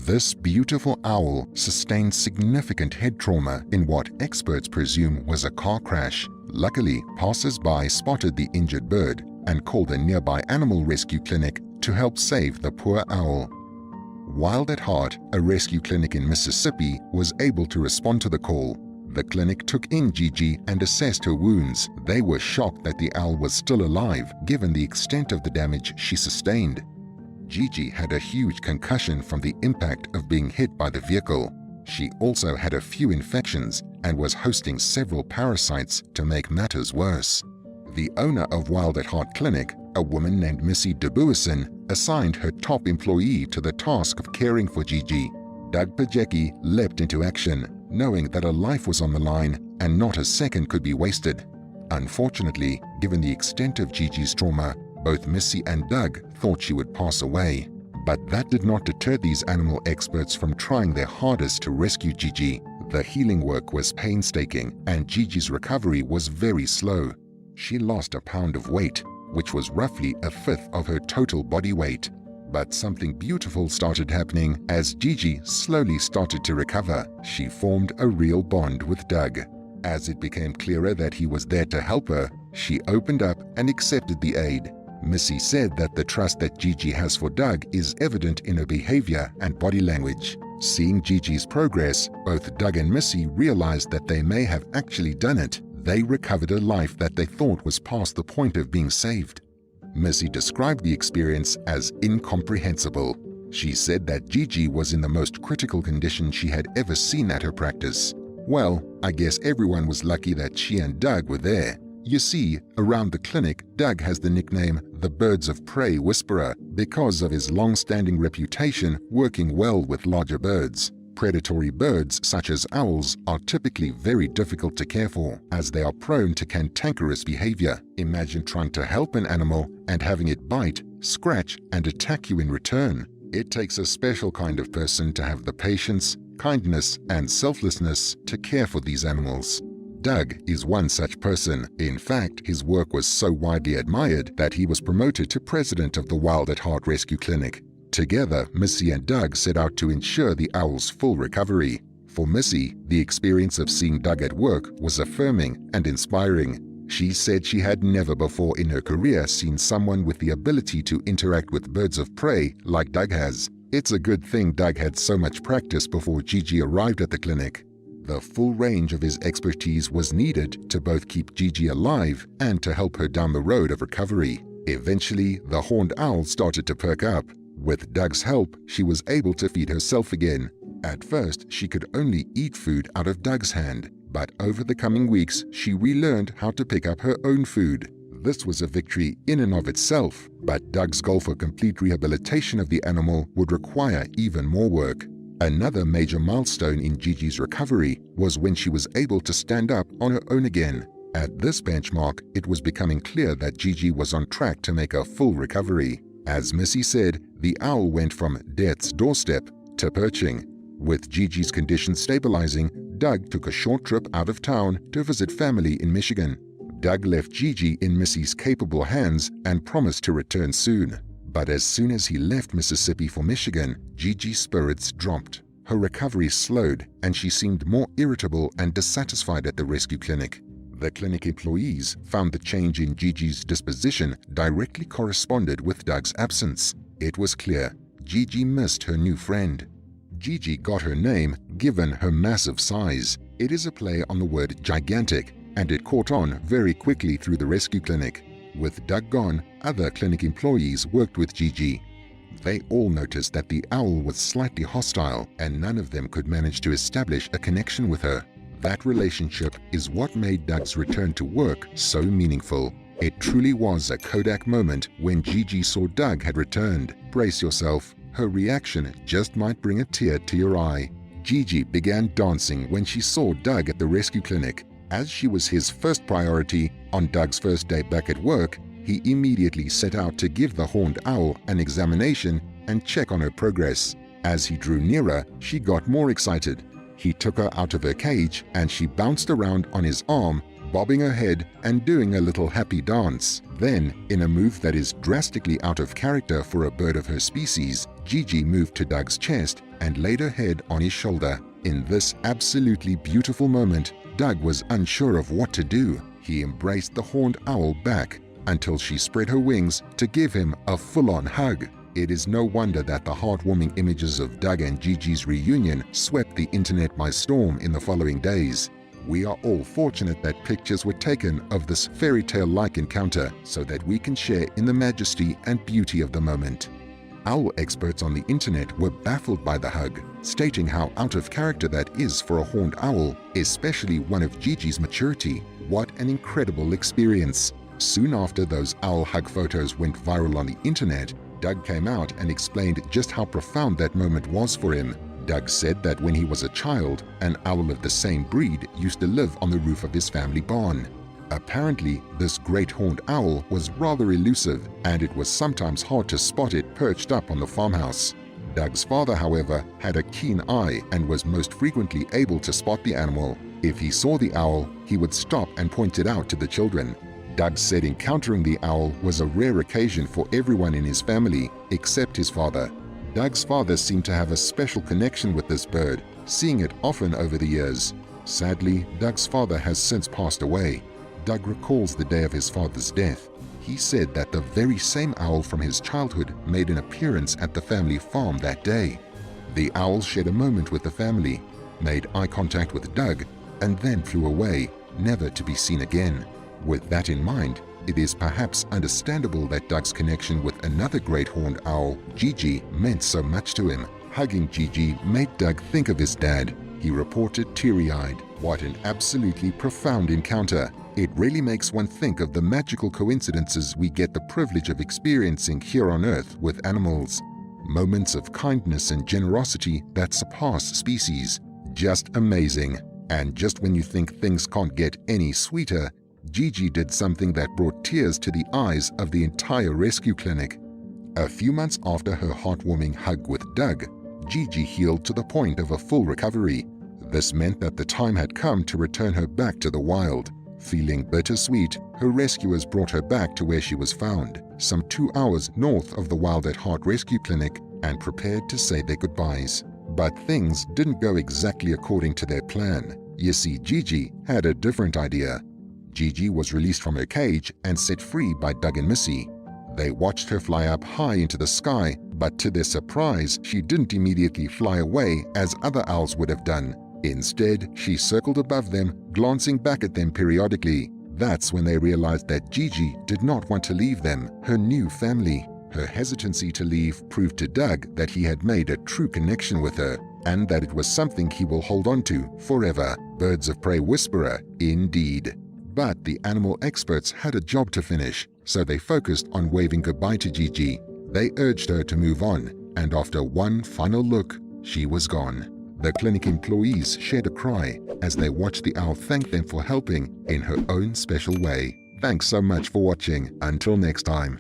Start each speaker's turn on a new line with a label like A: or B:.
A: This beautiful owl sustained significant head trauma in what experts presume was a car crash. Luckily, passers-by spotted the injured bird and called a nearby animal rescue clinic to help save the poor owl. Wild at Heart, a rescue clinic in Mississippi, was able to respond to the call. The clinic took in Gigi and assessed her wounds. They were shocked that the owl was still alive, given the extent of the damage she sustained. Gigi had a huge concussion from the impact of being hit by the vehicle. She also had a few infections and was hosting several parasites to make matters worse. The owner of Wild at Heart Clinic, a woman named Missy Dubuisson, assigned her top employee to the task of caring for Gigi. Doug Pojeky leapt into action, knowing that a life was on the line and not a second could be wasted. Unfortunately, given the extent of Gigi's trauma, both Missy and Doug thought she would pass away. But that did not deter these animal experts from trying their hardest to rescue Gigi. The healing work was painstaking and Gigi's recovery was very slow. She lost a pound of weight, which was roughly a fifth of her total body weight. But something beautiful started happening as Gigi slowly started to recover. She formed a real bond with Doug. As it became clearer that he was there to help her, she opened up and accepted the aid. Missy said that the trust that Gigi has for Doug is evident in her behavior and body language. Seeing Gigi's progress, both Doug and Missy realized that they may have actually done it. They recovered a life that they thought was past the point of being saved. Missy described the experience as incomprehensible. She said that Gigi was in the most critical condition she had ever seen at her practice. Well, I guess everyone was lucky that she and Doug were there. You see, around the clinic, Doug has the nickname the Birds of Prey Whisperer because of his long-standing reputation working well with larger birds. Predatory birds, such as owls, are typically very difficult to care for, as they are prone to cantankerous behavior. Imagine trying to help an animal and having it bite, scratch, and attack you in return. It takes a special kind of person to have the patience, kindness, and selflessness to care for these animals. Doug is one such person. In fact, his work was so widely admired that he was promoted to president of the Wild at Heart Rescue Clinic. Together, Missy and Doug set out to ensure the owl's full recovery. For Missy, the experience of seeing Doug at work was affirming and inspiring. She said she had never before in her career seen someone with the ability to interact with birds of prey like Doug has. It's a good thing Doug had so much practice before Gigi arrived at the clinic. The full range of his expertise was needed to both keep Gigi alive and to help her down the road of recovery. Eventually, the horned owl started to perk up. With Doug's help, she was able to feed herself again. At first, she could only eat food out of Doug's hand, but over the coming weeks, she relearned how to pick up her own food. This was a victory in and of itself, but Doug's goal for complete rehabilitation of the animal would require even more work. Another major milestone in Gigi's recovery was when she was able to stand up on her own again. At this benchmark, it was becoming clear that Gigi was on track to make a full recovery. As Missy said, the owl went from death's doorstep to perching. With Gigi's condition stabilizing, Doug took a short trip out of town to visit family in Michigan. Doug left Gigi in Missy's capable hands and promised to return soon. But as soon as he left Mississippi for Michigan, Gigi's spirits dropped. Her recovery slowed, and she seemed more irritable and dissatisfied at the rescue clinic. The clinic employees found the change in Gigi's disposition directly corresponded with Doug's absence. It was clear Gigi missed her new friend. Gigi got her name given her massive size. It is a play on the word gigantic, and it caught on very quickly through the rescue clinic. With Doug gone, other clinic employees worked with Gigi. They all noticed that the owl was slightly hostile, and none of them could manage to establish a connection with her. That relationship is what made Doug's return to work so meaningful. It truly was a Kodak moment when Gigi saw Doug had returned. Brace yourself, her reaction just might bring a tear to your eye. Gigi began dancing when she saw Doug at the rescue clinic. As she was his first priority, on Doug's first day back at work, he immediately set out to give the horned owl an examination and check on her progress. As he drew nearer, she got more excited. He took her out of her cage and she bounced around on his arm, bobbing her head and doing a little happy dance. Then, in a move that is drastically out of character for a bird of her species, Gigi moved to Doug's chest and laid her head on his shoulder. In this absolutely beautiful moment, Doug was unsure of what to do. He embraced the horned owl back until she spread her wings to give him a full-on hug. It is no wonder that the heartwarming images of Doug and Gigi's reunion swept the internet by storm in the following days. We are all fortunate that pictures were taken of this fairy tale-like encounter so that we can share in the majesty and beauty of the moment. Owl experts on the internet were baffled by the hug, stating how out of character that is for a horned owl, especially one of Gigi's maturity. What an incredible experience! Soon after those owl hug photos went viral on the internet, Doug came out and explained just how profound that moment was for him. Doug said that when he was a child, an owl of the same breed used to live on the roof of his family barn. Apparently, this great horned owl was rather elusive, and it was sometimes hard to spot it perched up on the farmhouse. Doug's father, however, had a keen eye and was most frequently able to spot the animal. If he saw the owl, he would stop and point it out to the children. Doug said encountering the owl was a rare occasion for everyone in his family, except his father. Doug's father seemed to have a special connection with this bird, seeing it often over the years. Sadly, Doug's father has since passed away. Doug recalls the day of his father's death. He said that the very same owl from his childhood made an appearance at the family farm that day. The owl shared a moment with the family, made eye contact with Doug, and then flew away, never to be seen again. With that in mind, it is perhaps understandable that Doug's connection with another great horned owl, Gigi, meant so much to him. Hugging Gigi made Doug think of his dad. He reported teary-eyed. What an absolutely profound encounter. It really makes one think of the magical coincidences we get the privilege of experiencing here on Earth with animals. Moments of kindness and generosity that surpass species. Just amazing. And just when you think things can't get any sweeter, Gigi did something that brought tears to the eyes of the entire rescue clinic. A few months after her heartwarming hug with Doug, Gigi healed to the point of a full recovery. This meant that the time had come to return her back to the wild. Feeling bittersweet, her rescuers brought her back to where she was found, some 2 hours north of the Wild at Heart Rescue Clinic, and prepared to say their goodbyes. But things didn't go exactly according to their plan. You see, Gigi had a different idea. Gigi was released from her cage and set free by Doug and Missy. They watched her fly up high into the sky, but to their surprise, she didn't immediately fly away as other owls would have done. Instead, she circled above them, glancing back at them periodically. That's when they realized that Gigi did not want to leave them, her new family. Her hesitancy to leave proved to Doug that he had made a true connection with her, and that it was something he will hold on to forever. Birds of prey whisperer, indeed. But the animal experts had a job to finish, so they focused on waving goodbye to Gigi. They urged her to move on, and after one final look, she was gone. The clinic employees shed a cry as they watched the owl thank them for helping in her own special way. Thanks so much for watching. Until next time.